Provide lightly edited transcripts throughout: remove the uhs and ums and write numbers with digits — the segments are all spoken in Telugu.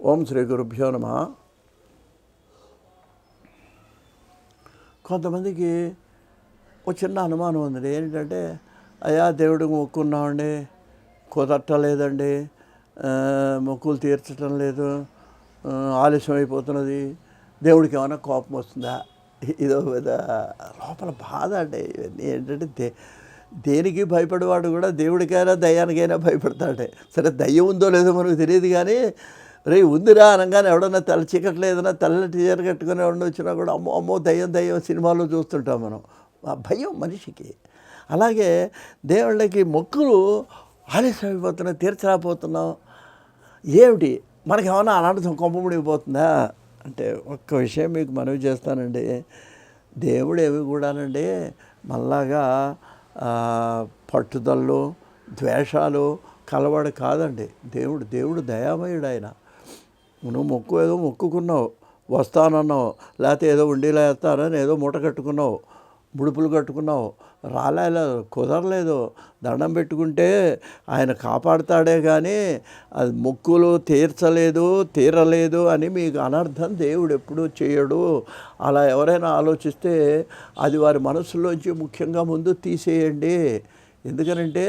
ఓం శ్రీ గురుభ్యో నమః. కొంతమందికి ఒక చిన్న అనుమానం ఉంది. ఏంటంటే, అయ్యా దేవుడికి మొక్కున్నామండి, కుదరటలేదండి, మొక్కులు తీర్చడం లేదు, ఆలస్యం అయిపోతున్నది, దేవుడికి ఏమైనా కోపం వస్తుందా? ఇదో లోపల బాధ అండి. ఇవన్నీ ఏంటంటే దేనికి భయపడేవాడు కూడా దేవుడికైనా దయ్యానికైనా భయపడతాడే. సరే, దయ్యం ఉందో లేదో మనకు తెలియదు, కానీ రే ఉందిరా అనగానే ఎవడన్నా తల చీకట్లు ఏదైనా తెల్లటి చీర కట్టుకుని ఎవడన్నా వచ్చినా కూడా అమ్మో అమ్మో దయ్యం దయ్యం సినిమాలో చూస్తుంటాం మనం. ఆ భయం మనిషికి. అలాగే దేవుళ్ళకి మొక్కులు ఆలస్యం అయిపోతున్నాం, తీర్చలేకపోతున్నాం. ఏమిటి మనకేమన్నా అనర్థం కొంపముడిపోతుందా అంటే, ఒక్క విషయం మీకు మనవి చేస్తానండి. దేవుడు ఏమి కూడానండి మళ్ళాగా పట్టుదలలు ద్వేషాలు కలవాడు కాదండి. దేవుడు దయామయుడు. ఆయన నువ్వు ఏదో మొక్కుకున్నావు, వస్తానన్నావు, లేకపోతే ఏదో ఉండీలా వేస్తానని ఏదో మూట కట్టుకున్నావు, ముడుపులు కట్టుకున్నావు, రాలేదు, కుదరలేదు, దండం పెట్టుకుంటే ఆయన కాపాడుతాడే కానీ అది మొక్కులు తీరలేదు అని మీకు అనర్థం దేవుడు ఎప్పుడూ చేయడు. అలా ఎవరైనా ఆలోచిస్తే అది వారి మనసులోంచి ముఖ్యంగా ముందు తీసేయండి. ఎందుకనంటే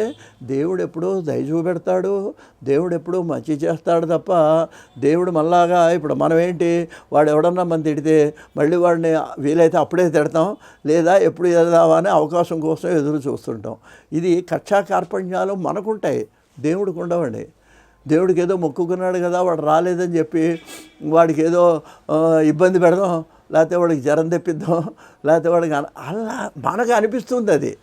దేవుడు ఎప్పుడూ దయ చూపెడతాడు, దేవుడు ఎప్పుడూ మంచి చేస్తాడు తప్ప దేవుడు మళ్ళాగా ఇప్పుడు మనం ఏంటి, వాడు ఎవడన్నా మన తిడితే మళ్ళీ వాడిని వీలైతే అప్పుడే తిడతాం, లేదా ఎప్పుడు ఎదదామా అనే అవకాశం కోసం ఎదురు చూస్తుంటాం. ఇది కక్షా కార్పణ్యాలు మనకుంటాయి, దేవుడికి ఉండవండి. దేవుడికి ఏదో మొక్కుకున్నాడు కదా, వాడు రాలేదని చెప్పి వాడికి ఏదో ఇబ్బంది పెడదాం, లేకపోతే వాడికి జ్వరం తెప్పిద్దాం, లేకపోతే వాడికి అలా మనకు అనిపిస్తుంది. అది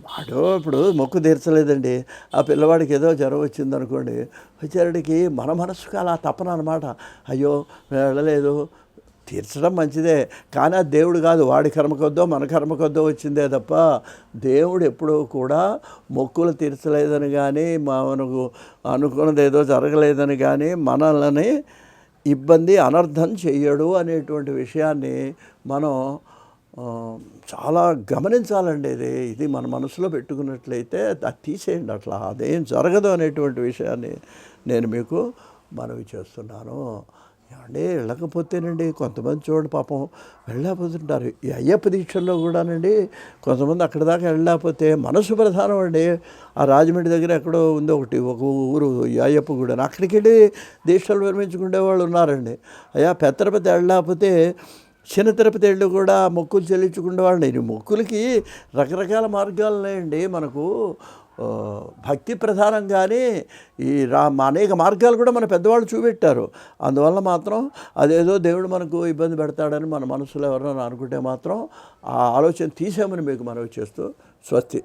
వాడు ఇప్పుడు మొక్కు తీర్చలేదండి, ఆ పిల్లవాడికి ఏదో జ్వరం వచ్చిందనుకోండి, వచ్చేటికి మన మనసుకు అలా తప్పన అనమాట. అయ్యో వెళ్ళలేదు, తీర్చడం మంచిదే, కానీ అది దేవుడు కాదు, వాడి కర్మకొద్దో మన కర్మకొద్దో వచ్చిందే తప్ప దేవుడు ఎప్పుడూ కూడా మొక్కులు తీర్చలేదని కానీ మనకు అనుకున్నది ఏదో జరగలేదని కానీ మనల్ని ఇబ్బంది అనర్థం చెయ్యడు అనేటువంటి విషయాన్ని మనం చాలా గమనించాలండి. ఇది మన మనసులో పెట్టుకున్నట్లయితే అది తీసేయండి. అట్లా అదేం జరగదు అనేటువంటి విషయాన్ని నేను మీకు మనవి చేస్తున్నాను. ఏమండి, వెళ్ళకపోతేనండి కొంతమంది చూడండి పాపం వెళ్ళలేకపోతుంటారు. ఈ అయ్యప్ప దీక్షల్లో కూడానండి కొంతమంది అక్కడి దాకా వెళ్ళలేకపోతే మనసు ప్రధానం అండి. ఆ రాజమండ్రి దగ్గర ఎక్కడో ఉంది ఒక ఊరు ఈ అయ్యప్ప గుడి, అక్కడికి వెళ్ళి దీక్షలు విరమించుకునే వాళ్ళు ఉన్నారండి. అయ్యా పెద్ద తిరుపతి వెళ్ళలేకపోతే చిన్న తిరుపతి వెళ్ళి కూడా మొక్కులు చెల్లించుకునేవాళ్ళండి. ఈ మొక్కులకి రకరకాల మార్గాలు ఉన్నాయండి. మనకు భక్తి ప్రధానంగానే ఈ అనేక మార్గాలు కూడా మన పెద్దవాళ్ళు చూపెట్టారు. అందువల్ల మాత్రం అదేదో దేవుడు మనకు ఇబ్బంది పెడతాడని మన మనసులో ఎవరైనా అనుకుంటే మాత్రం ఆ ఆలోచన తీసామని మీకు మనవి చేస్తూ స్వస్తి.